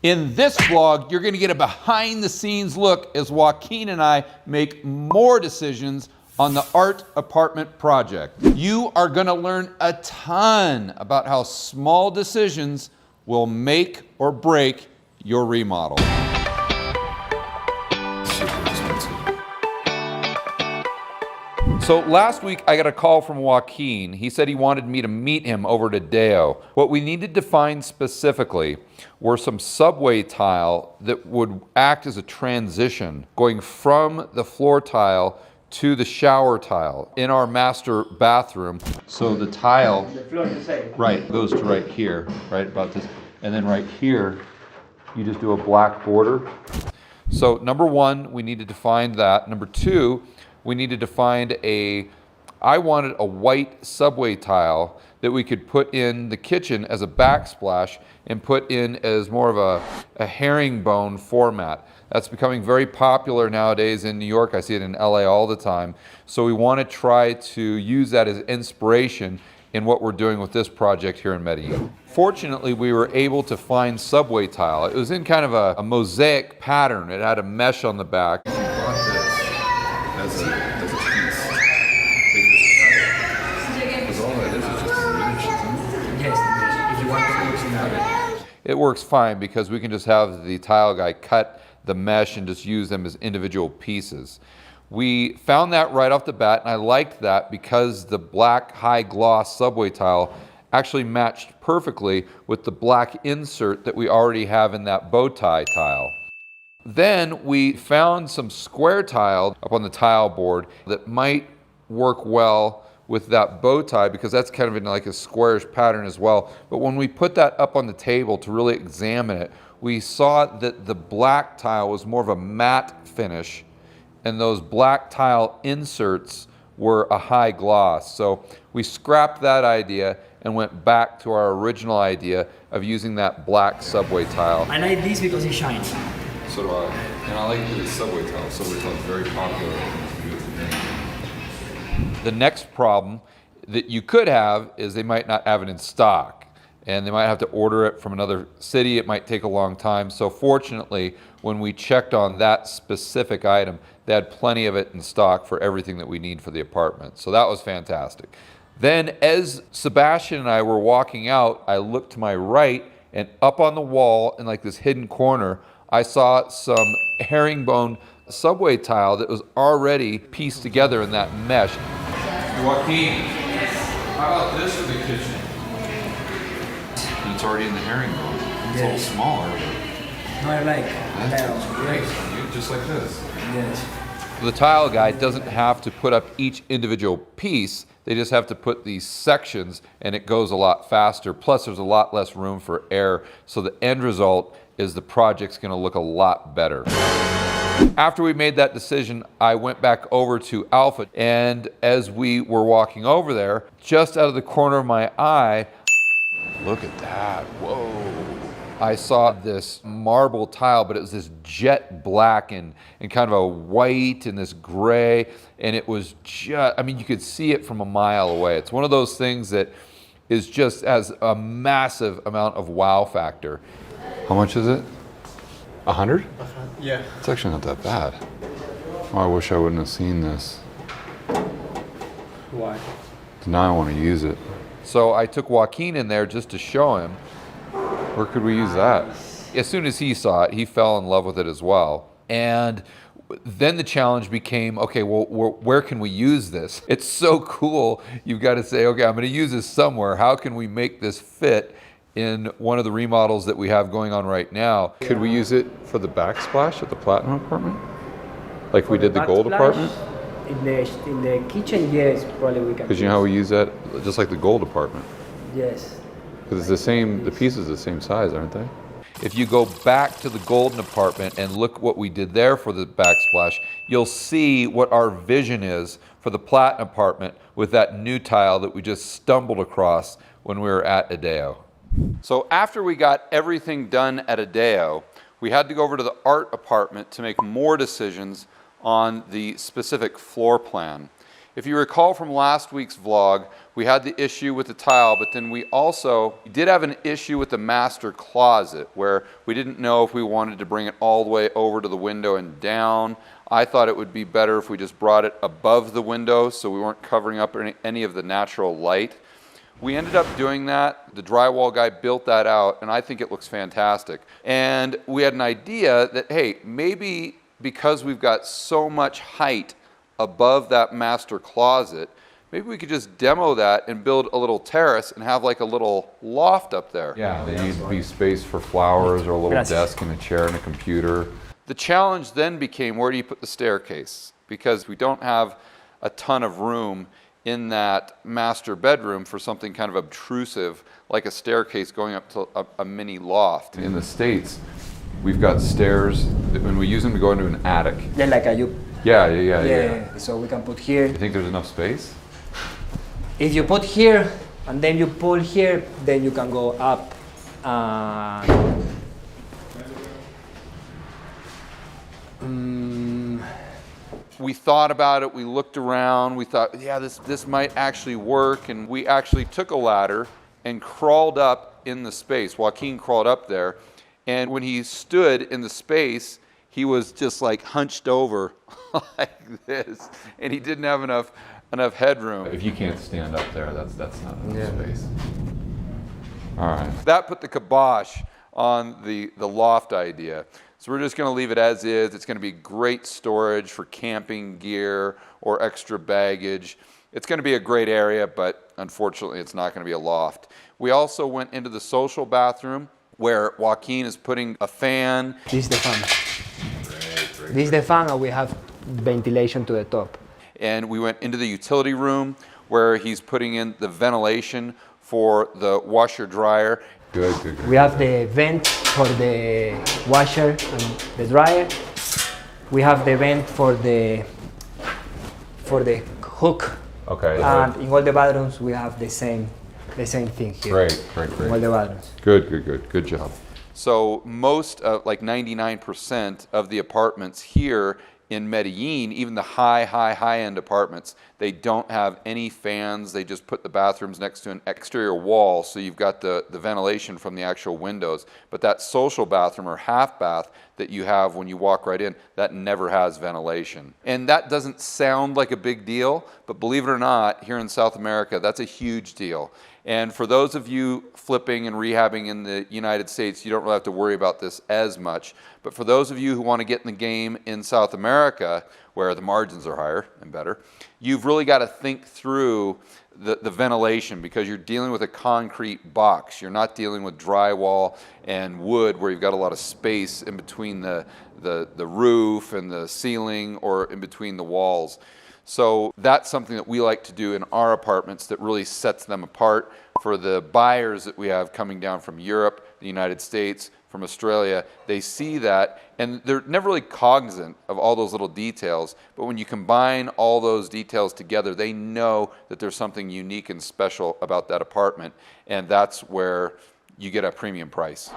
In this vlog, you're going to get a behind-the-scenes look as Joaquin and I make more decisions on the art apartment project. You are going to learn a ton about how small decisions will make or break your remodel. So last week I got a call from Joaquin. He said he wanted me to meet him over at Adeo. What we needed to find specifically were some subway tile that would act as a transition going from the floor tile to the shower tile in our master bathroom. So the tile, right, goes to right here, right about this. And then right here, you just do a black border. So number one, we needed to find that. Number two, we needed to find I wanted a white subway tile that we could put in the kitchen as a backsplash and put in as more of a herringbone format. That's becoming very popular nowadays in New York. I see it in LA all the time. So we want to try to use that as inspiration in what we're doing with this project here in Medellin. Fortunately, we were able to find subway tile. It was in kind of a mosaic pattern. It had a mesh on the back. As a piece. Because all that is just a mesh, isn't it? Yes, if you want to use it. It works fine because we can just have the tile guy cut the mesh and just use them as individual pieces. We found that right off the bat, and I liked that because the black high gloss subway tile actually matched perfectly with the black insert that we already have in that bow tie tile. Then we found some square tile up on the tile board that might work well with that bow tie because that's kind of in like a squarish pattern as well. But when we put that up on the table to really examine it, we saw that the black tile was more of a matte finish and those black tile inserts were a high gloss. So we scrapped that idea and went back to our original idea of using that black subway tile. I like this because it shines. So do I. And I like the subway tile. Subway tile is very popular. The next problem that you could have is they might not have it in stock. And they might have to order it from another city. It might take a long time. So fortunately, when we checked on that specific item, they had plenty of it in stock for everything that we need for the apartment. So that was fantastic. Then as Sebastian and I were walking out, I looked to my right, and up on the wall in like this hidden corner, I saw some herringbone subway tile that was already pieced together in that mesh. Joaquin, how about this for the kitchen? And it's already in the herringbone. It's a little smaller. No, I like. That's great. Just like this. Yes. The tile guy doesn't have to put up each individual piece. They just have to put these sections and it goes a lot faster. Plus there's a lot less room for air. So the end result is the project's gonna look a lot better. After we made that decision, I went back over to Alpha, and as we were walking over there, just out of the corner of my eye, look at that, whoa. I saw this marble tile, but it was this jet black and kind of a white and this gray, and it was just, I mean, you could see it from a mile away. It's one of those things that is just has a massive amount of wow factor. How much is it? 100? Yeah. It's actually not that bad. Oh, I wish I wouldn't have seen this. Why? Now I want to use it. So I took Joaquin in there just to show him. Where could we use that? As soon as he saw it, he fell in love with it as well. And then the challenge became, okay, well, where can we use this? It's so cool. You've got to say, okay, I'm going to use this somewhere. How can we make this fit in one of the remodels that we have going on right now? Could we use it for the backsplash at the Platinum apartment? Like we did the gold apartment? In the kitchen, yes, probably we can. Because you know how we use that? Just like the gold apartment. Yes. Because it's the same, the pieces are the same size, aren't they? If you go back to the golden apartment and look what we did there for the backsplash, you'll see what our vision is for the Platinum apartment with that new tile that we just stumbled across when we were at Adeo. So after we got everything done at Adeo, we had to go over to the art apartment to make more decisions on the specific floor plan. If you recall from last week's vlog, we had the issue with the tile, but then we also did have an issue with the master closet where we didn't know if we wanted to bring it all the way over to the window and down. I thought it would be better if we just brought it above the window so we weren't covering up any of the natural light. We ended up doing that. The drywall guy built that out, and I think it looks fantastic. And we had an idea that, hey, maybe because we've got so much height above that master closet, maybe we could just demo that and build a little terrace and have like a little loft up there. Yeah, there needs to be space for flowers or a little desk and a chair and a computer. The challenge then became, where do you put the staircase? Because we don't have a ton of room in that master bedroom for something kind of obtrusive like a staircase going up to a mini loft. In the States, we've got stairs when we use them to go into an attic. Yeah, like a you. Yeah. So we can put here. You think there's enough space? If you put here and then you pull here, then you can go up. We thought about it, we looked around, we thought, yeah, this might actually work, and we actually took a ladder and crawled up in the space. Joaquin crawled up there, and when he stood in the space, he was just like hunched over like this, and he didn't have enough headroom. If you can't stand up there, that's not enough space. All right. That put the kibosh on the loft idea. So we're just going to leave it as is. It's going to be great storage for camping gear or extra baggage. It's going to be a great area, but unfortunately it's not going to be a loft. We also went into the social bathroom where Joaquin is putting a fan. This is the fan. This is the fan, and we have ventilation to the top. And we went into the utility room where he's putting in the ventilation for the washer dryer. Good. We have the vent for the washer and the dryer. We have the vent for the hook. Okay. And in all the bathrooms we have the same thing here. Great. In all the bathrooms. Good job. So most, like 99% of the apartments here in Medellin, even the high-end apartments, they don't have any fans. They just put the bathrooms next to an exterior wall, so you've got the ventilation from the actual windows. But that social bathroom or half bath that you have when you walk right in, that never has ventilation. And that doesn't sound like a big deal, but believe it or not, here in South America, that's a huge deal. And for those of you flipping and rehabbing in the United States, you don't really have to worry about this as much. But for those of you who want to get in the game in South America, where the margins are higher and better, you've really got to think through the ventilation, because you're dealing with a concrete box. You're not dealing with drywall and wood where you've got a lot of space in between the roof and the ceiling or in between the walls. So that's something that we like to do in our apartments that really sets them apart. For the buyers that we have coming down from Europe, the United States, from Australia, they see that and they're never really cognizant of all those little details, but when you combine all those details together, they know that there's something unique and special about that apartment, and that's where you get a premium price.